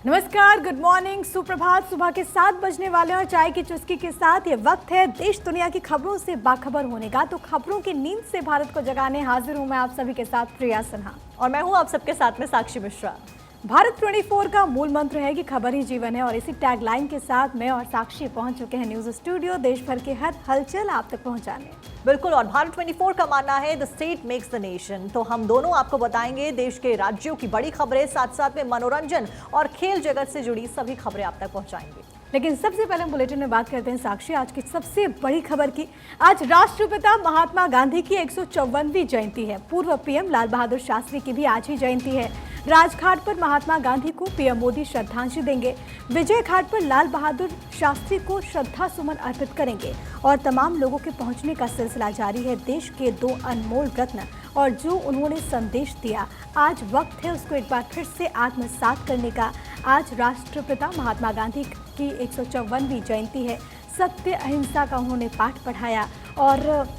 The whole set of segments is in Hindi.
नमस्कार, गुड मॉर्निंग, सुप्रभात। सुबह के 7 बजने वाले और चाय की चुस्की के साथ ये वक्त है देश दुनिया की खबरों से बाखबर होने का। तो खबरों की नींद से भारत को जगाने हाजिर हूं मैं आप सभी के साथ प्रिया सिन्हा और मैं हूं आप सबके साथ में साक्षी मिश्रा। भारत 24 का मूल मंत्र है कि खबर ही जीवन है और इसी टैगलाइन के साथ मैं और साक्षी पहुंच चुके हैं न्यूज स्टूडियो देश भर के हर हलचल आप तक पहुंचाने। बिल्कुल, और भारत 24 का मानना है the state makes the nation. तो हम दोनों आपको बताएंगे देश के राज्यों की बड़ी खबरें, साथ साथ में मनोरंजन और खेल जगत से जुड़ी सभी खबरें आप तक पहुंचाएंगे। लेकिन सबसे पहले हम बुलेटिन में बात करते हैं साक्षी आज की सबसे बड़ी खबर की। आज राष्ट्रपिता महात्मा गांधी की 154वीं जयंती है। पूर्व पीएम लाल बहादुर शास्त्री की भी आज ही जयंती है। राजघाट पर महात्मा गांधी को पीएम मोदी श्रद्धांजलि देंगे। विजय घाट पर लाल बहादुर शास्त्री को श्रद्धा सुमन अर्पित करेंगे और तमाम लोगों के पहुंचने का सिलसिला जारी है। देश के 2 अनमोल रत्न और जो उन्होंने संदेश दिया, आज वक्त है उसको एक बार फिर से आत्मसात करने का। आज राष्ट्रपिता महात्मा गांधी की 154वीं जयंती है। सत्य अहिंसा का उन्होंने पाठ पढ़ाया और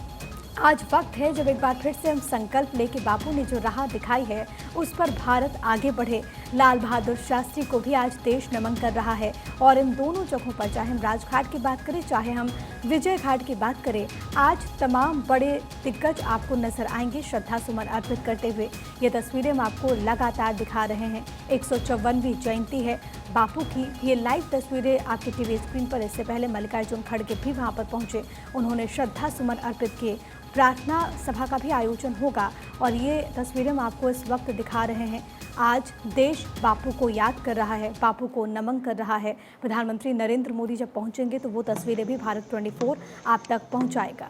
आज वक्त है जब एक बार फिर से हम संकल्प ले कि बापू ने जो राह दिखाई है उस पर भारत आगे बढ़े। लाल बहादुर शास्त्री को भी आज देश नमन कर रहा है और इन दोनों जगहों पर, चाहे हम राजघाट की बात करें चाहे हम विजय घाट की बात करें, आज तमाम बड़े दिग्गज आपको नजर आएंगे श्रद्धा सुमन अर्पित करते हुए। ये तस्वीरें हम आपको लगातार दिखा रहे हैं। 154वीं जयंती है बापू की। ये लाइव तस्वीरें आपकी टीवी स्क्रीन पर। इससे पहले मल्लिकार्जुन खड़गे भी वहां पर पहुंचे, उन्होंने श्रद्धा सुमन अर्पित किए। प्रार्थना सभा का भी आयोजन होगा और ये तस्वीरें हम आपको इस वक्त दिखा रहे हैं। आज देश बापू को याद कर रहा है, बापू को नमन कर रहा है। प्रधानमंत्री नरेंद्र मोदी जब पहुंचेंगे तो वो तस्वीरें भी भारत 24 आप तक पहुंचाएगा।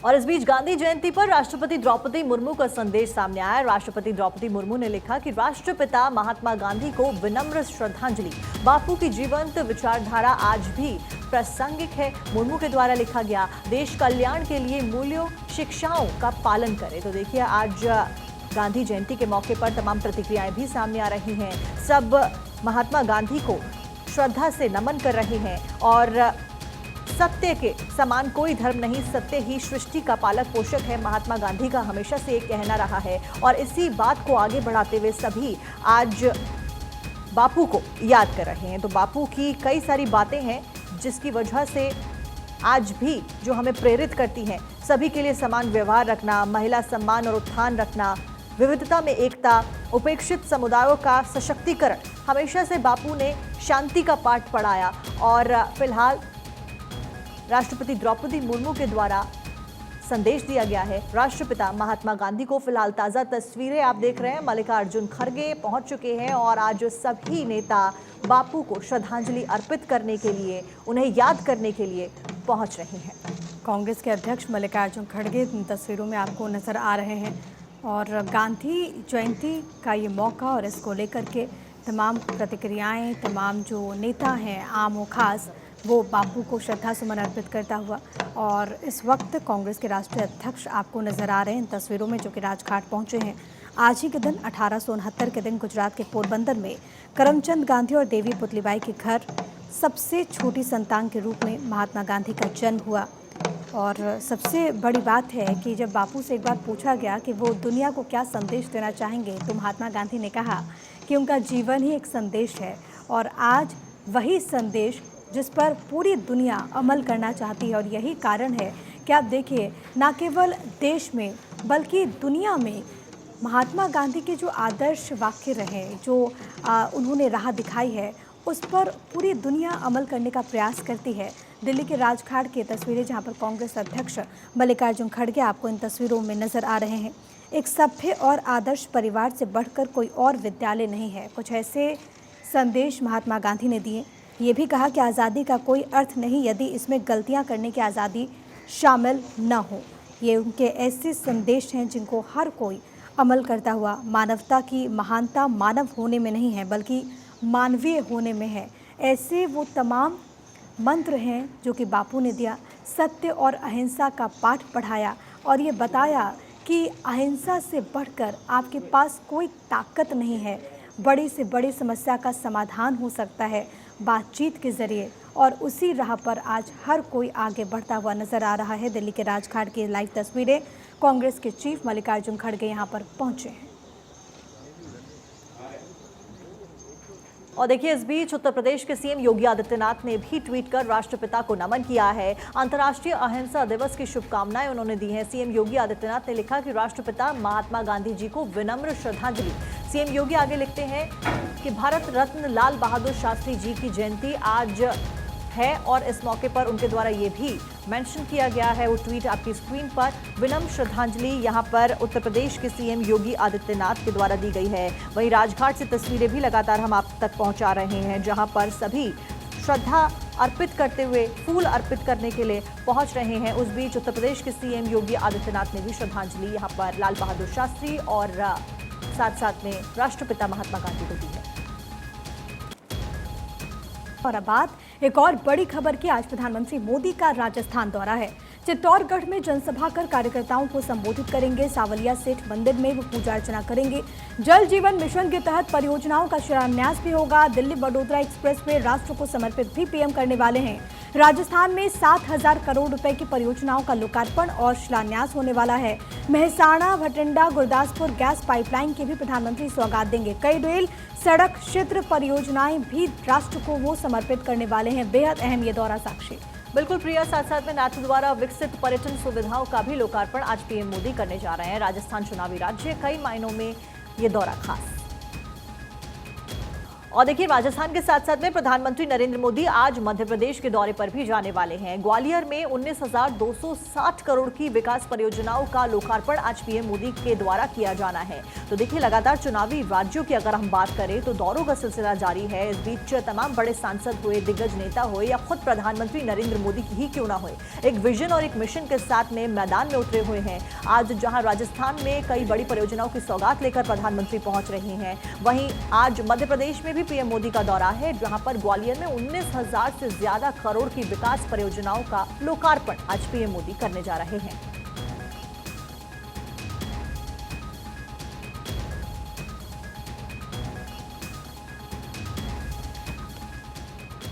और इस बीच गांधी जयंती पर राष्ट्रपति द्रौपदी मुर्मू का संदेश सामने आया। राष्ट्रपति द्रौपदी मुर्मू ने लिखा कि राष्ट्रपिता महात्मा गांधी को विनम्र श्रद्धांजलि। बापू की जीवंत विचारधारा आज भी प्रासंगिक है। मुर्मू के द्वारा लिखा गया, देश कल्याण के लिए मूल्यों शिक्षाओं का पालन करें। तो देखिए, आज गांधी जयंती के मौके पर तमाम प्रतिक्रियाएं भी सामने आ रही हैं। सब महात्मा गांधी को श्रद्धा से नमन कर रहे हैं और सत्य के समान कोई धर्म नहीं, सत्य ही सृष्टि का पालक पोषक है। महात्मा गांधी का हमेशा से एक कहना रहा है और इसी बात को आगे बढ़ाते हुए सभी आज बापू को याद कर रहे हैं। तो बापू की कई सारी बातें हैं जिसकी वजह से आज भी जो हमें प्रेरित करती हैं, सभी के लिए समान व्यवहार रखना, महिला सम्मान और उत्थान रखना, विविधता में एकता, उपेक्षित समुदायों का सशक्तिकरण। हमेशा से बापू ने शांति का पाठ पढ़ाया और फिलहाल राष्ट्रपति द्रौपदी मुर्मू के द्वारा संदेश दिया गया है राष्ट्रपिता महात्मा गांधी को। फिलहाल ताज़ा तस्वीरें आप देख रहे हैं। मल्लिकार्जुन खड़गे पहुंच चुके हैं और आज सभी नेता बापू को श्रद्धांजलि अर्पित करने के लिए, उन्हें याद करने के लिए पहुंच रहे हैं। कांग्रेस के अध्यक्ष मल्लिकार्जुन खड़गे इन तस्वीरों में आपको नजर आ रहे हैं और गांधी जयंती का ये मौका और इसको लेकर के तमाम प्रतिक्रियाएं, तमाम जो नेता हैं आम व खास, वो बापू को श्रद्धा सुमन अर्पित करता हुआ। और इस वक्त कांग्रेस के राष्ट्रीय अध्यक्ष आपको नजर आ रहे हैं इन तस्वीरों में, जो कि राजघाट पहुंचे हैं। आज ही के दिन 1869 के दिन गुजरात के पोरबंदर में करमचंद गांधी और देवी पुतलीबाई के घर सबसे छोटी संतान के रूप में महात्मा गांधी का जन्म हुआ। और सबसे बड़ी बात है कि जब बापू से एक बार पूछा गया कि वो दुनिया को क्या संदेश देना चाहेंगे, तो महात्मा गांधी ने कहा कि उनका जीवन ही एक संदेश है और आज वही संदेश जिस पर पूरी दुनिया अमल करना चाहती है। और यही कारण है कि आप देखिए, ना केवल देश में बल्कि दुनिया में महात्मा गांधी के जो आदर्श वाक्य रहे, जो उन्होंने राह दिखाई है, उस पर पूरी दुनिया अमल करने का प्रयास करती है। दिल्ली के राजघाट की तस्वीरें, जहां पर कांग्रेस अध्यक्ष मल्लिकार्जुन खड़गे आपको इन तस्वीरों में नजर आ रहे हैं। एक सभ्य और आदर्श परिवार से बढ़कर कोई और विद्यालय नहीं है, कुछ ऐसे संदेश महात्मा गांधी ने दिए। ये भी कहा कि आज़ादी का कोई अर्थ नहीं यदि इसमें गलतियां करने की आज़ादी शामिल न हो। ये उनके ऐसे संदेश हैं जिनको हर कोई अमल करता हुआ, मानवता की महानता मानव होने में नहीं है बल्कि मानवीय होने में है। ऐसे वो तमाम मंत्र हैं जो कि बापू ने दिया। सत्य और अहिंसा का पाठ पढ़ाया और ये बताया कि अहिंसा से बढ़कर आपके पास कोई ताकत नहीं है। बड़ी से बड़ी समस्या का समाधान हो सकता है बातचीत के ज़रिए और उसी राह पर आज हर कोई आगे बढ़ता हुआ नजर आ रहा है। दिल्ली के राजघाट की लाइव तस्वीरें। कांग्रेस के चीफ मल्लिकार्जुन खड़गे यहां पर पहुंचे हैं। और देखिए, इस बीच उत्तर प्रदेश के सीएम योगी आदित्यनाथ ने भी ट्वीट कर राष्ट्रपिता को नमन किया है। अंतर्राष्ट्रीय अहिंसा दिवस की शुभकामनाएं उन्होंने दी हैं। सीएम योगी आदित्यनाथ ने लिखा कि राष्ट्रपिता महात्मा गांधी जी को विनम्र श्रद्धांजलि। सीएम योगी आगे लिखते हैं कि भारत रत्न लाल बहादुर शास्त्री जी की जयंती आज है और इस मौके पर उनके द्वारा ये भी मेंशन किया गया है। वो ट्वीट आपकी स्क्रीन पर, विनम्र श्रद्धांजलि यहाँ पर उत्तर प्रदेश के सीएम योगी आदित्यनाथ के द्वारा दी गई है। वहीं राजघाट से तस्वीरें भी लगातार हम आप तक पहुंचा रहे हैं, जहां पर सभी श्रद्धा अर्पित करते हुए फूल अर्पित करने के लिए पहुंच रहे हैं। उस बीच उत्तर प्रदेश के सीएम योगी आदित्यनाथ ने भी श्रद्धांजलि यहाँ पर लाल बहादुर शास्त्री और साथ साथ में राष्ट्रपिता महात्मा गांधी को दी है। और अब बात एक और बड़ी खबर की। आज प्रधानमंत्री मोदी का राजस्थान दौरा है। चित्तौड़गढ़ में जनसभा कर कार्यकर्ताओं को संबोधित करेंगे। सावलिया सेठ मंदिर में वो पूजा अर्चना करेंगे। जल जीवन मिशन के तहत परियोजनाओं का शिलान्यास भी होगा। दिल्ली वडोदरा एक्सप्रेस वे राष्ट्र को समर्पित भी पीएम करने वाले हैं। राजस्थान में 7,000 करोड़ रुपए की परियोजनाओं का लोकार्पण और शिलान्यास होने वाला है। मेहसाणा, भटिंडा, गुरदासपुर गैस पाइपलाइन के भी प्रधानमंत्री सौगात देंगे। कई रेल, सड़क क्षेत्र परियोजनाएं भी राष्ट्र को वो समर्पित करने वाले हैं। बेहद अहम ये दौरा साक्षी। बिल्कुल प्रिया, साथ साथ में नाथू द्वारा विकसित पर्यटन सुविधाओं का भी लोकार्पण आज पीएम मोदी करने जा रहे हैं। राजस्थान चुनावी राज्य, कई मायनों में ये दौरा खास। और देखिए, राजस्थान के साथ साथ में प्रधानमंत्री नरेंद्र मोदी आज मध्य प्रदेश के दौरे पर भी जाने वाले हैं। ग्वालियर में 19,260 करोड़ की विकास परियोजनाओं का लोकार्पण आज पीएम मोदी के द्वारा किया जाना है। तो देखिए, लगातार चुनावी राज्यों की अगर हम बात करें तो दौरों का सिलसिला जारी है। इस बीच तमाम बड़े सांसद हुए, दिग्गज नेता हुए या खुद प्रधानमंत्री नरेंद्र मोदी की ही क्यों ना हुए, एक विजन और एक मिशन के साथ में मैदान में उतरे हुए हैं। आज जहां राजस्थान में कई बड़ी परियोजनाओं की सौगात लेकर प्रधानमंत्री पहुंच रहे हैं, वहीं आज मध्य प्रदेश में भी पीएम मोदी का दौरा है, जहां पर ग्वालियर में 19,000 से ज्यादा करोड़ की विकास परियोजनाओं का लोकार्पण आज पीएम मोदी करने जा रहे हैं।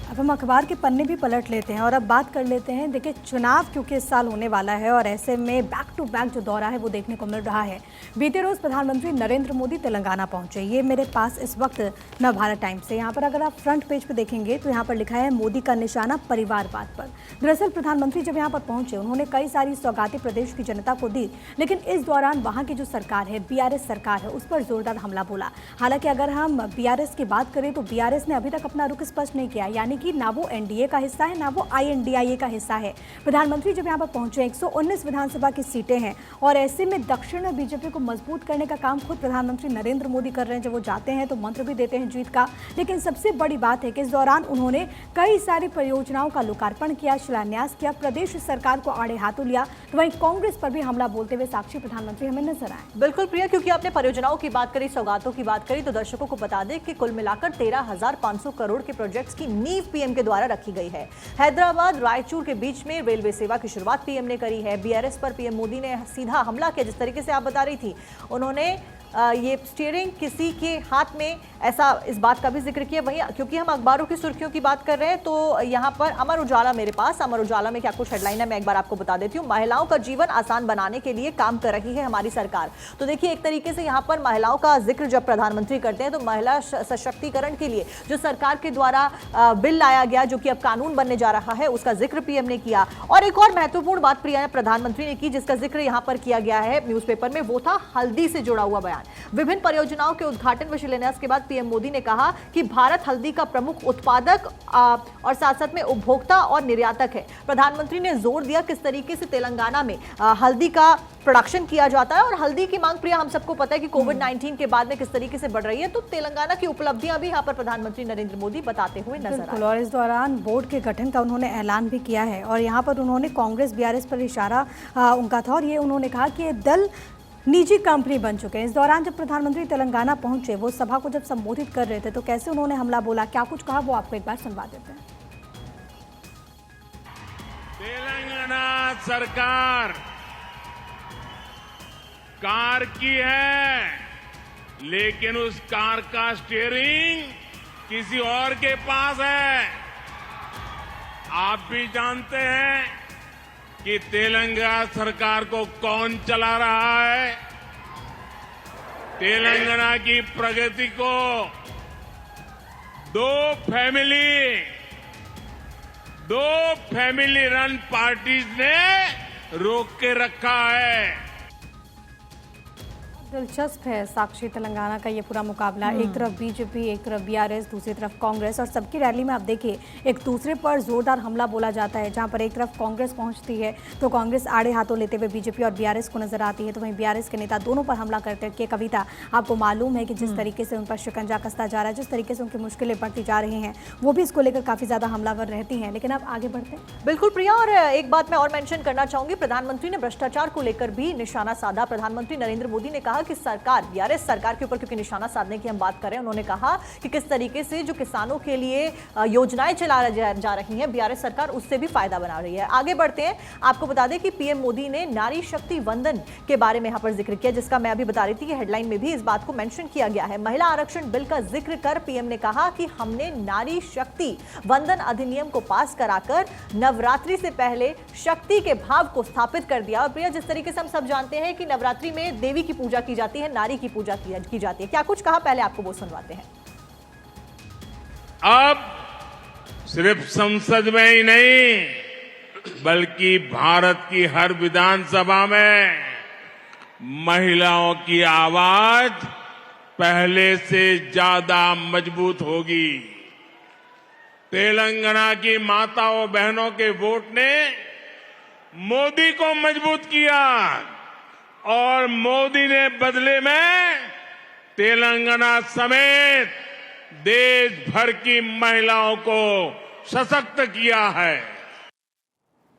अब हम अखबार के पन्ने भी पलट लेते हैं और अब बात कर लेते हैं। देखिए, चुनाव क्योंकि इस साल होने वाला है और ऐसे में बैक टू बैक जो दौरा है वो देखने को मिल रहा है। बीते रोज प्रधानमंत्री नरेंद्र मोदी तेलंगाना पहुंचे। ये मेरे पास इस वक्त नवभारत टाइम्स से, यहाँ पर अगर आप फ्रंट पेज पे देखेंगे तो यहाँ पर लिखा है मोदी का निशाना परिवारवाद पर। दरअसल प्रधानमंत्री जब यहाँ पर पहुंचे, उन्होंने कई सारी सौगातें प्रदेश की जनता को दी, लेकिन इस दौरान वहाँ की जो सरकार है, बीआरएस सरकार है, उस पर जोरदार हमला बोला। हालांकि अगर हम बीआरएस की बात करें तो बीआरएस ने अभी तक अपना रुख स्पष्ट नहीं किया, यानी कि ना वो एनडीए का हिस्सा है ना वो आईएनडीआईए का हिस्सा है। प्रधानमंत्री जब यहाँ पर पहुंचे, 119 विधानसभा की सीटें हैं और ऐसे में दक्षिण में बीजेपी को मजबूत करने का काम खुद प्रधानमंत्री नरेंद्र मोदी कर रहे हैं। जब वो जाते हैं तो मंत्र भी देते हैं जीत का, लेकिन सबसे बड़ी बात है कि इस दौरान उन्होंने कई सारी परियोजनाओं का लोकार्पण किया, शिलान्यास किया, प्रदेश सरकार को आड़े हाथों लिया। तो वहीं कांग्रेस पर भी हमला बोलते हुए साक्षी प्रधानमंत्री हमें नजर आए। बिल्कुल प्रिया, क्योंकि आपने परियोजनाओं की बात करी, सौगातों की बात करी, तो दर्शकों को बता दें कि कुल मिलाकर 13,500 करोड़ के प्रोजेक्ट्स की नींव पीएम के द्वारा रखी गई है। हैदराबाद रायचूर के बीच में रेलवे सेवा की शुरुआत पीएम ने करी है। बीआरएस पर पीएम मोदी ने सीधा हमला किया, जिस तरीके से आप बता रही थी। उन्होंने ये स्टीयरिंग किसी के हाथ में, ऐसा इस बात का भी जिक्र किया। वहीं क्योंकि हम अखबारों की सुर्खियों की बात कर रहे हैं तो यहाँ पर अमर उजाला मेरे पास, अमर उजाला में क्या कुछ हेडलाइन है मैं एक बार आपको बता देती हूँ। महिलाओं का जीवन आसान बनाने के लिए काम कर रही है हमारी सरकार। तो देखिए, एक तरीके से यहाँ पर महिलाओं का जिक्र जब प्रधानमंत्री करते हैं तो महिला सशक्तिकरण के लिए जो सरकार के द्वारा बिल लाया गया, जो कि अब कानून बनने जा रहा है, उसका जिक्र पीएम ने किया। और एक और महत्वपूर्ण बात प्रिया प्रधानमंत्री ने की, जिसका जिक्र यहाँ पर किया गया है न्यूज़पेपर में, वो था हल्दी से जुड़ा हुआ बयान। विभिन्न परियोजनाओं के उद्घाटन व शिलान्यास के बाद पीएम मोदी ने कहा कि भारत हल्दी का प्रमुख उत्पादक और साथ साथ में उपभोक्ता और निर्यातक है। प्रधानमंत्री ने जोर दिया किस तरीके से तेलंगाना में हल्दी का प्रोडक्शन किया जाता है और हल्दी की मांग प्रिया हम सबको पता है कि कोविड-19 के बाद में किस तरीके से बढ़ रही है। तो तेलंगाना की उपलब्धियां भी यहाँ पर प्रधानमंत्री नरेंद्र मोदी बताते हुए नजर आए। और इस दौरान बोर्ड के गठन का उन्होंने ऐलान भी किया है और यहाँ पर उन्होंने कांग्रेस बीआरएस पर इशारा उनका था और ये उन्होंने कहा कि ये दल निजी कंपनी बन चुके हैं। इस दौरान जब प्रधानमंत्री तेलंगाना पहुंचे, वो सभा को जब संबोधित कर रहे थे तो कैसे उन्होंने हमला बोला, क्या कुछ कहा, वो आपको एक बार सुनवा देते हैं। तेलंगाना सरकार कार की है, लेकिन उस कार का स्टीयरिंग किसी और के पास है। आप भी जानते हैं कि तेलंगाना सरकार को कौन चला रहा है। तेलंगाना की प्रगति को दो फैमिली रन पार्टीज ने रोक के रखा है। दिलचस्प है साक्षी, तेलंगाना का ये पूरा मुकाबला। एक तरफ बीजेपी, एक तरफ बीआरएस, दूसरी तरफ कांग्रेस, और सबकी रैली में आप देखिए एक दूसरे पर जोरदार हमला बोला जाता है। जहां पर एक तरफ कांग्रेस पहुंचती है तो कांग्रेस आड़े हाथों लेते हुए बीजेपी और बीआरएस को नजर आती है, तो वहीं बीआरएस के नेता दोनों पर हमला करते हैं। कविता, आपको मालूम है कि जिस तरीके से उन पर शिकंजा कसता जा रहा है, जिस तरीके से उनकी मुश्किलें बढ़ती जा रही हैं, वो भी इसको लेकर काफी ज्यादा हमलावर रहती हैं। लेकिन अब आगे बढ़ते हैं। बिल्कुल प्रिया, और एक बात मैं और मेंशन करना चाहूंगी, प्रधानमंत्री ने भ्रष्टाचार को लेकर भी निशाना साधा। प्रधानमंत्री नरेंद्र मोदी ने कहा कि सरकार, बीआरएस सरकार के ऊपर क्योंकि निशाना साधने की हम बात करें, उन्होंने कहा कि किस तरीके से जो किसानों के लिए योजनाएं चला जा रही हैं बीआरएस सरकार, उससे भी फायदा बना रही है। आगे बढ़ते हैं, आपको बता दें कि पीएम मोदी ने नारी शक्ति वंदन के बारे में यहां पर जिक्र किया, जिसका मैं अभी बता रही थी कि हेडलाइन में भी इस बात को मेंशन किया गया है। महिला आरक्षण बिल का जिक्र कर पीएम ने कहा कि हमने नारी शक्ति वंदन अधिनियम को पास कराकर नवरात्रि से पहले शक्ति के भाव को स्थापित कर दिया। और प्रिया, जिस तरीके से हम सब जानते हैं कि नवरात्रि में देवी की पूजा की जाती है, नारी की पूजा की जाती है, क्या कुछ कहा, पहले आपको वो सुनवाते हैं। अब सिर्फ संसद में ही नहीं बल्कि भारत की हर विधानसभा में महिलाओं की आवाज पहले से ज्यादा मजबूत होगी। तेलंगाना की माताओं बहनों के वोट ने मोदी को मजबूत किया और मोदी ने बदले में तेलंगाना समेत देश भर की महिलाओं को सशक्त किया है।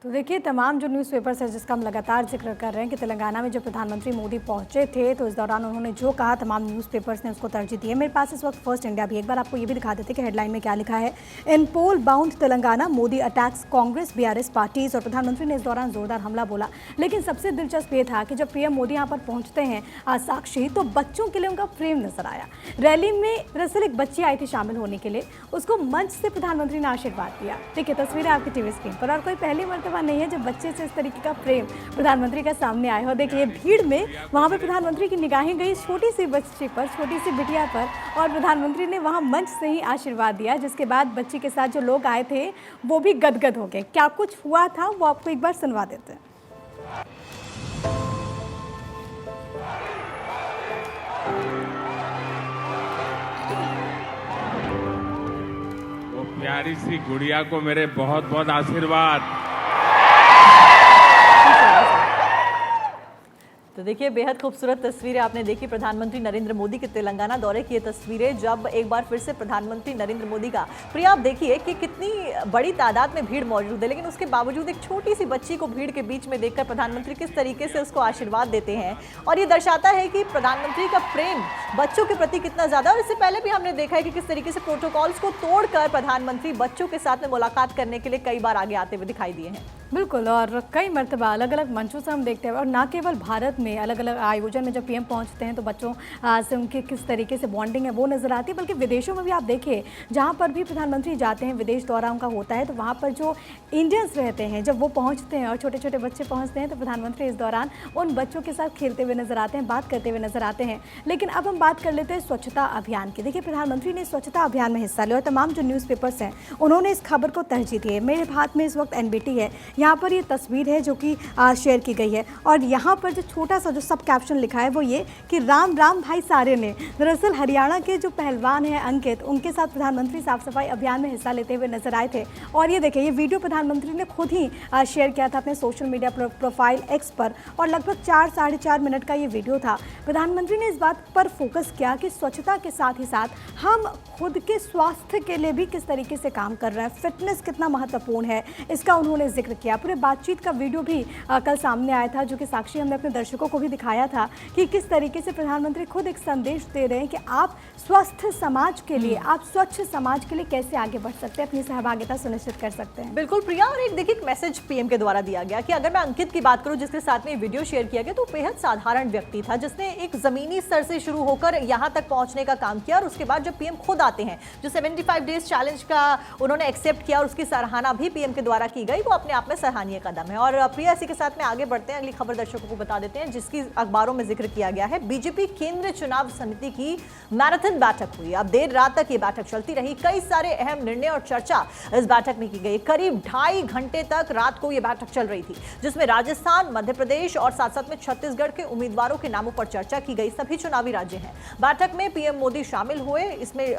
तो देखिए, तमाम जो न्यूज़पेपर्स है जिसका हम लगातार जिक्र कर रहे हैं कि तेलंगाना में जब प्रधानमंत्री मोदी पहुंचे थे तो इस दौरान उन्होंने जो कहा तमाम न्यूज़पेपर्स ने उसको तरजीह दी है। मेरे पास इस वक्त फर्स्ट इंडिया भी, एक बार आपको ये भी दिखा देते कि हेडलाइन में क्या लिखा है। In poll bound Telangana, Modi attacks Congress BRS parties. और प्रधानमंत्री ने इस दौरान जोरदार हमला बोला। लेकिन सबसे दिलचस्प ये था कि जब पीएम मोदी यहाँ पर पहुँचते हैं साक्षी, तो बच्चों के लिए उनका प्रेम नजर आया। रैली में दरअसल एक बच्ची आई थी शामिल होने के लिए, उसको मंच से प्रधानमंत्री ने आशीर्वाद दिया। देखिए तस्वीरें आपकी टीवी स्क्रीन पर, और कोई पहली मर्तबा नहीं है जब बच्चे से इस तरीके का प्रेम प्रधानमंत्री का सामने आया हो। देखिए भीड़ में वहां पर प्रधानमंत्री की निगाहें गई छोटी सी बच्ची पर, छोटी सी बिटिया पर, और प्रधानमंत्री ने वहां मंच से ही आशीर्वाद दिया, जिसके बाद बच्ची के साथ जो लोग आए थे वो भी गदगद हो गए। क्या कुछ हुआ था वो आपको एक बार सुनवा देते हैं। वो प्यारी सी गुड़िया को मेरे बहुत बहुत आशीर्वाद। तो देखिए, बेहद खूबसूरत तस्वीरें आपने देखी प्रधानमंत्री नरेंद्र मोदी के तेलंगाना दौरे की। ये तस्वीरें जब एक बार फिर से प्रधानमंत्री नरेंद्र मोदी का, प्रिया आप देखिए कि कितनी बड़ी तादाद में भीड़ मौजूद है, लेकिन उसके बावजूद एक छोटी सी बच्ची को भीड़ के बीच में देखकर प्रधानमंत्री किस तरीके से उसको आशीर्वाद देते हैं। और ये दर्शाता है कि प्रधानमंत्री का प्रेम बच्चों के प्रति कितना ज्यादा। और इससे पहले भी हमने देखा है कि किस तरीके से प्रोटोकॉल्स को तोड़कर प्रधानमंत्री बच्चों के साथ में मुलाकात करने के लिए कई बार आगे आते हुए दिखाई दिए हैं। बिल्कुल, और कई मरतबा अलग अलग मंचों से हम देखते हैं, और ना केवल भारत में अलग अलग आयोजन में जब पीएम पहुंचते हैं तो बच्चों से उनकी किस तरीके से बॉन्डिंग है वो नज़र आती है, बल्कि विदेशों में भी आप देखिए जहां पर भी प्रधानमंत्री जाते हैं, विदेश दौरा उनका होता है, तो वहां पर जो इंडियंस रहते हैं जब वो पहुंचते हैं और छोटे छोटे बच्चे पहुंचते हैं तो प्रधानमंत्री इस दौरान उन बच्चों के साथ खेलते हुए नजर आते हैं, बात करते हुए नजर आते हैं। लेकिन अब हम बात कर लेते हैं स्वच्छता अभियान की। देखिए प्रधानमंत्री ने स्वच्छता अभियान में हिस्सा लिया और तमाम जो न्यूज़पेपर्स हैं उन्होंने इस खबर को तरजीह दी है। मेरे हाथ में इस वक्त NBT है, यहाँ पर ये तस्वीर है जो कि शेयर की गई है, और यहाँ पर जो छोटा सा जो सब कैप्शन लिखा है वो ये कि राम राम भाई सारे ने। दरअसल हरियाणा के जो पहलवान हैं अंकित, उनके साथ प्रधानमंत्री साफ सफाई अभियान में हिस्सा लेते हुए नजर आए थे। और ये देखिए, ये वीडियो प्रधानमंत्री ने खुद ही शेयर किया था अपने सोशल मीडिया प्रोफाइल X पर, और लगभग 4 साढ़े 4 मिनट का ये वीडियो था। प्रधानमंत्री ने इस बात पर फोकस किया कि स्वच्छता के साथ ही साथ हम खुद के स्वास्थ्य के लिए भी किस तरीके से काम कर रहे हैं, फिटनेस कितना महत्वपूर्ण है, इसका उन्होंने जिक्र किया। पूरे बातचीत का वीडियो भी कल सामने आया था, जो कि साक्षी हमने अपने दर्शकों को भी दिखाया था कि किस तरीके से प्रधानमंत्री खुद एक संदेश दे रहे हैं कि आप स्वस्थ समाज के लिए, आप स्वच्छ समाज के लिए कैसे आगे बढ़ सकते हैं, अपनी सहभागिता सुनिश्चित कर सकते हैं। बिल्कुल प्रिया, और एक देखिए मैसेज पीएम के द्वारा दिया गया कि अगर मैं अंकित की बात करूं जिसके साथ में वीडियो शेयर किया गया, तो बेहद साधारण व्यक्ति था जिसने एक जमीनी स्तर से शुरू होकर यहां तक पहुंचने का काम किया। और उसके बाद जब पीएम खुद आते हैं, जो 75 डेज चैलेंज का उन्होंने एक्सेप्ट किया और उसकी सराहना भी पीएम के द्वारा की गई, वो अपने आप में में सराहनीय कदम है। और प्रिया, इसी के साथ में आगे बढ़ते हैं, अगली खबर दर्शकों को बता देते हैं जिसकी अखबारों में जिक्र किया गया है। बीजेपी केंद्रीय चुनाव समिति की मैराथन बैठक हुई। अब देर रात तक ये बैठक चलती रही। कई सारे अहम निर्णय और चर्चा इस बैठक में की गई। करीब 2.5 घंटे तक रात को ये बैठक चल रही थी, जिसमें राजस्थान, मध्य प्रदेश और साथ साथ में छत्तीसगढ़ के उम्मीदवारों के नामों पर चर्चा की गई। सभी चुनावी राज्य हैं। बैठक में पीएम मोदी शामिल हुए। इसमें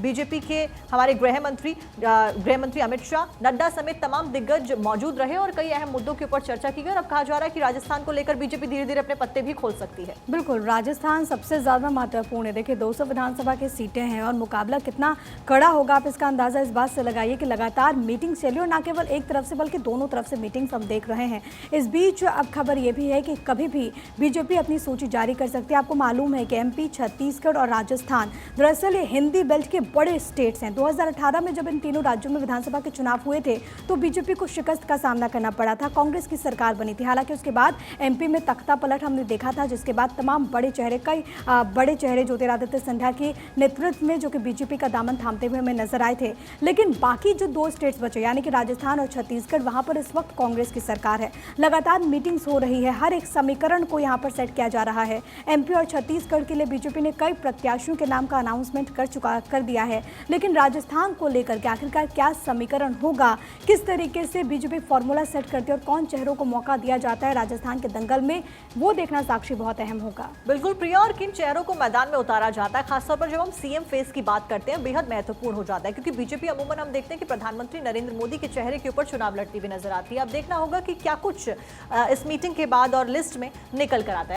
बीजेपी के हमारे गृह मंत्री अमित शाह, नड्डा समेत तमाम दिग्गज मौजूद रहे और कई अहम मुद्दों के ऊपर चर्चा की गई। और अब कहा जा रहा है कि राजस्थान को लेकर बीजेपी धीरे धीरे अपने पत्ते भी खोल सकती है। बिल्कुल, राजस्थान सबसे ज़्यादा महत्वपूर्ण है। देखिए, 200 विधानसभा की सीटें हैं और मुकाबला कितना कड़ा होगा, आप इसका अंदाज़ा इस बात से लगाइए कि लगातार मीटिंग चली और न केवल एक तरफ से बल्कि दोनों तरफ से मीटिंग्स हम देख रहे हैं। इस बीच अब खबर ये भी है कि कभी भी बीजेपी अपनी सूची जारी कर सकती है। आपको मालूम है कि एमपी, छत्तीसगढ़ और राजस्थान दरअसल ये हिंदी बेल्ट के बड़े स्टेट्स हैं। 2018 में जब इन तीनों राज्यों में विधानसभा के चुनाव हुए थे तो बीजेपी को शिकस्त का सामना करना पड़ा था। कांग्रेस की सरकार बनी थी। हालांकि उसके बाद एमपी में तख्ता पलट हमने देखा था, जिसके बाद तमाम बड़े चेहरे ज्योतिरादित्य सिंधिया के नेतृत्व में जो कि बीजेपी का दामन थामते हुए हमें नजर आए थे। लेकिन बाकी जो 2 स्टेट्स बचे यानी कि राजस्थान और छत्तीसगढ़, वहां पर इस वक्त कांग्रेस की सरकार है। लगातार मीटिंग्स हो रही है, हर एक समीकरण को यहाँ पर सेट किया जा रहा है। एमपी और छत्तीसगढ़ के लिए बीजेपी ने कई प्रत्याशियों के नाम का अनाउंसमेंट कर दिया है। लेकिन राजस्थान को लेकर के आखिरकार क्या समीकरण होगा, किस तरीके से बीजेपी फॉर्मूला सेट करती है और कौन चेहरों को मौका दिया जाता है राजस्थान के दंगल में, वो देखना साक्षी बहुत अहम होगा। बिल्कुल प्रिया, और किन चेहरों को मैदान में उतारा जाता है, खासतौर पर जब हम सीएम फेस की बात करते हैं, बेहद महत्वपूर्ण हो जाता है। क्योंकि बीजेपी अमूमन हम देखते हैं कि प्रधानमंत्री नरेंद्र मोदी के चेहरे के ऊपर चुनाव लड़ती हुई नजर आती है। अब देखना होगा कि क्या कुछ इस मीटिंग के बाद और लिस्ट में निकल कर आता है।